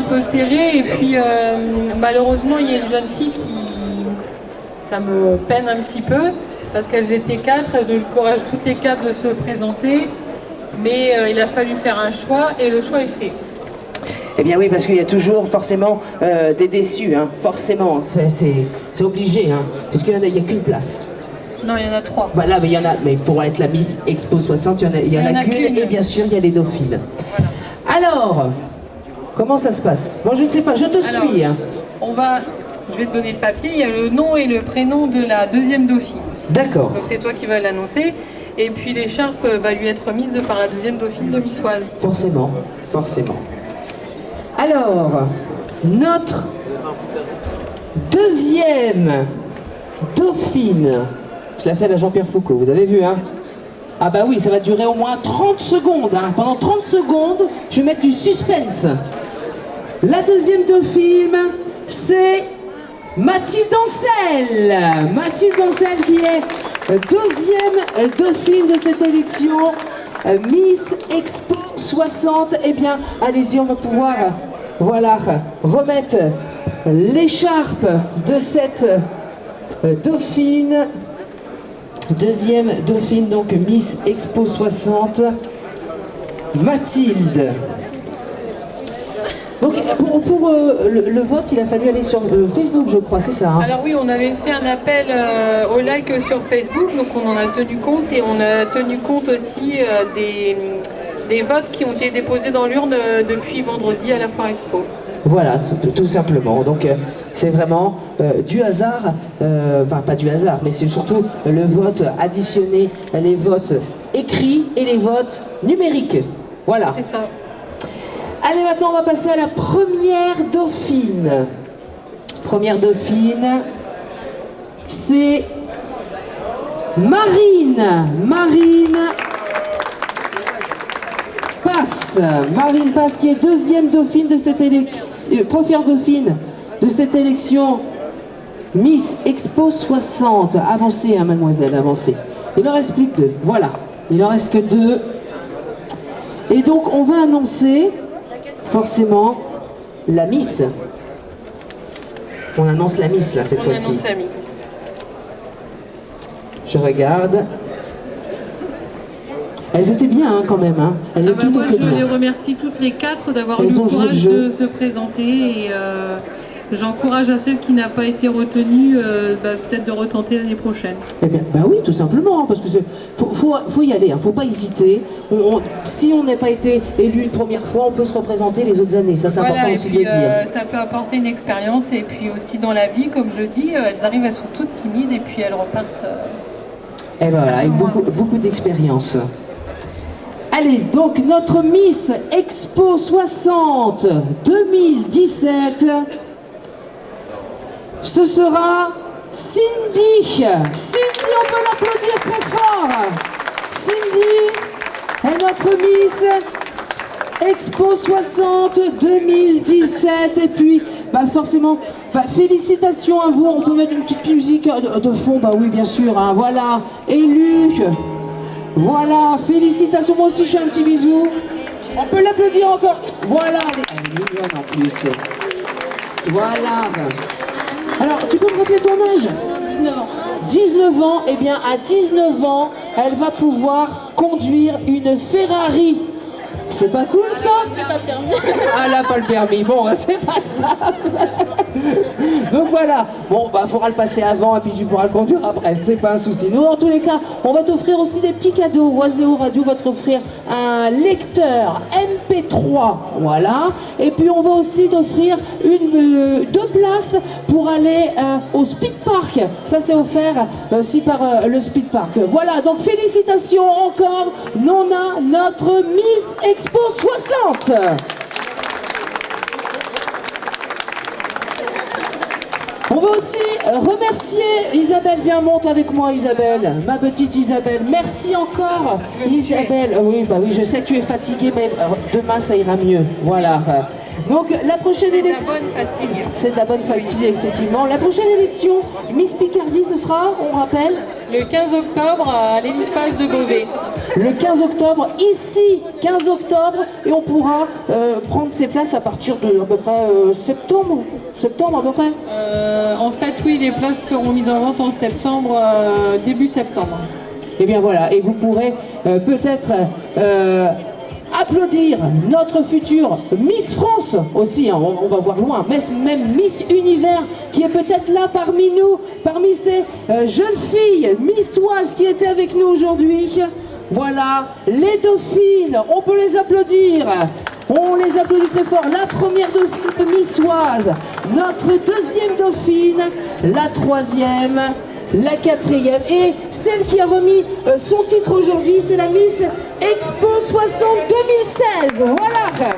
peu serré. Et puis, malheureusement, il y a une jeune fille qui... Ça me peine un petit peu, parce qu'elles étaient 4, elles ont eu le courage toutes les 4 de se présenter. Mais il a fallu faire un choix, et le choix est fait. Eh bien oui, parce qu'il y a toujours forcément des déçus, hein. Forcément, c'est obligé, hein, puisqu'il n'y a qu'une place. Non, il y en a 3. Voilà, mais il y en a, mais pour être la Miss Expo 60, il y en a qu'une, et bien sûr, il y a les dauphines. Voilà. Alors, comment ça se passe? Moi, je ne sais pas, je te suis. Hein. Je vais te donner le papier, il y a le nom et le prénom de la deuxième dauphine. D'accord. Donc c'est toi qui vas l'annoncer. Et puis l'écharpe va lui être mise par la deuxième dauphine de Missoise. Forcément, forcément. Alors, notre deuxième dauphine, je la fais à la Jean-Pierre Foucault, vous avez vu, hein? Ah bah oui, ça va durer au moins 30 secondes, hein. Pendant 30 secondes, je vais mettre du suspense. La deuxième dauphine, c'est Mathilde Ancel. Mathilde Ancel qui est deuxième dauphine de cette élection, Miss Expo 60. Eh bien, allez-y, on va pouvoir, voilà, remettre l'écharpe de cette dauphine. Deuxième dauphine, donc Miss Expo 60, Mathilde. Donc pour le vote, il a fallu aller sur Facebook, je crois, c'est ça, hein? Alors oui, on avait fait un appel au like sur Facebook, donc on en a tenu compte, et on a tenu compte aussi des votes qui ont été déposés dans l'urne depuis vendredi à la Foire Expo. Voilà, tout simplement. Donc c'est vraiment du hasard, enfin pas du hasard, mais c'est surtout le vote additionné, les votes écrits et les votes numériques. Voilà. C'est ça. Allez, maintenant on va passer à la première dauphine. Première dauphine, c'est Marine. Marine Passe. Marine Passe qui est deuxième dauphine de cette élection, première dauphine de cette élection Miss Expo 60. Avancez, hein, mademoiselle, avancez. Il n'en reste plus que 2. Voilà, il n'en reste que 2. Et donc on va annoncer forcément la Miss. On annonce la Miss là cette fois-ci. On annonce la Miss. Je regarde. Elles étaient bien, hein, quand même. Hein. Elles étaient toutes moi, bien. je les remercie toutes les 4 d'avoir eu le courage de se présenter. Et j'encourage à celle qui n'a pas été retenue, peut-être de retenter l'année prochaine. Eh bien, bah oui, tout simplement, hein, parce que faut y aller, hein, faut pas hésiter. Si on n'a pas été élu une première fois, on peut se représenter les autres années. Ça, c'est important aussi de le dire. Ça peut apporter une expérience, et puis aussi dans la vie, comme je dis, elles arrivent, elles sont toutes timides, et puis elles repartent. Et ben voilà, avec beaucoup d'expérience. Allez, donc notre Miss Expo 60 2017, ce sera Cindy. Cindy, on peut l'applaudir très fort. Cindy est notre Miss Expo 60 2017. Et puis, bah forcément, bah félicitations à vous. On peut mettre une petite musique de fond, bah oui, bien sûr. Hein, voilà, élue. Voilà, félicitations, moi aussi je fais un petit bisou. On peut l'applaudir encore. Voilà, elle est mignonne en plus. Voilà. Alors, tu peux me rappeler ton âge? 19 ans. 19 ans, eh bien à 19 ans, elle va pouvoir conduire une Ferrari. C'est pas cool ça? Ah, elle n'a pas le permis, bon, c'est pas grave. Donc voilà, bon, bah faudra le passer avant et puis tu pourras le conduire après, c'est pas un souci. Nous, en tous les cas, on va t'offrir aussi des petits cadeaux. Oiséo Radio va t'offrir un lecteur MP3, voilà. Et puis on va aussi t'offrir 2 places pour aller au Speed Park. Ça c'est offert aussi par le Speed Park. Voilà, donc félicitations encore, on a notre Miss Expo 60. On va aussi remercier Isabelle. Viens, monte avec moi, Isabelle, ma petite Isabelle. Merci encore, Isabelle. Oui, bah oui, je sais que tu es fatiguée, mais demain ça ira mieux. Voilà. Donc la prochaine élection... C'est de la bonne fatigue, effectivement. La prochaine élection, Miss Picardie, ce sera, on rappelle, le 15 octobre à l'Hélice-Passe de Beauvais. Le 15 octobre, ici, 15 octobre, et on pourra prendre ses places à partir de à peu près septembre à peu près. En fait, oui, les places seront mises en vente en septembre, début septembre. Et bien voilà, et vous pourrez peut-être applaudir notre future Miss France aussi, hein, on va voir loin, mais même Miss Univers qui est peut-être là parmi nous, parmi ces jeunes filles missoises qui étaient avec nous aujourd'hui. Voilà, les dauphines, on peut les applaudir. On les applaudit très fort. La première dauphine missoise, notre deuxième dauphine, la troisième, la quatrième et celle qui a remis son titre aujourd'hui, c'est la Miss Expo 60 2016. Voilà.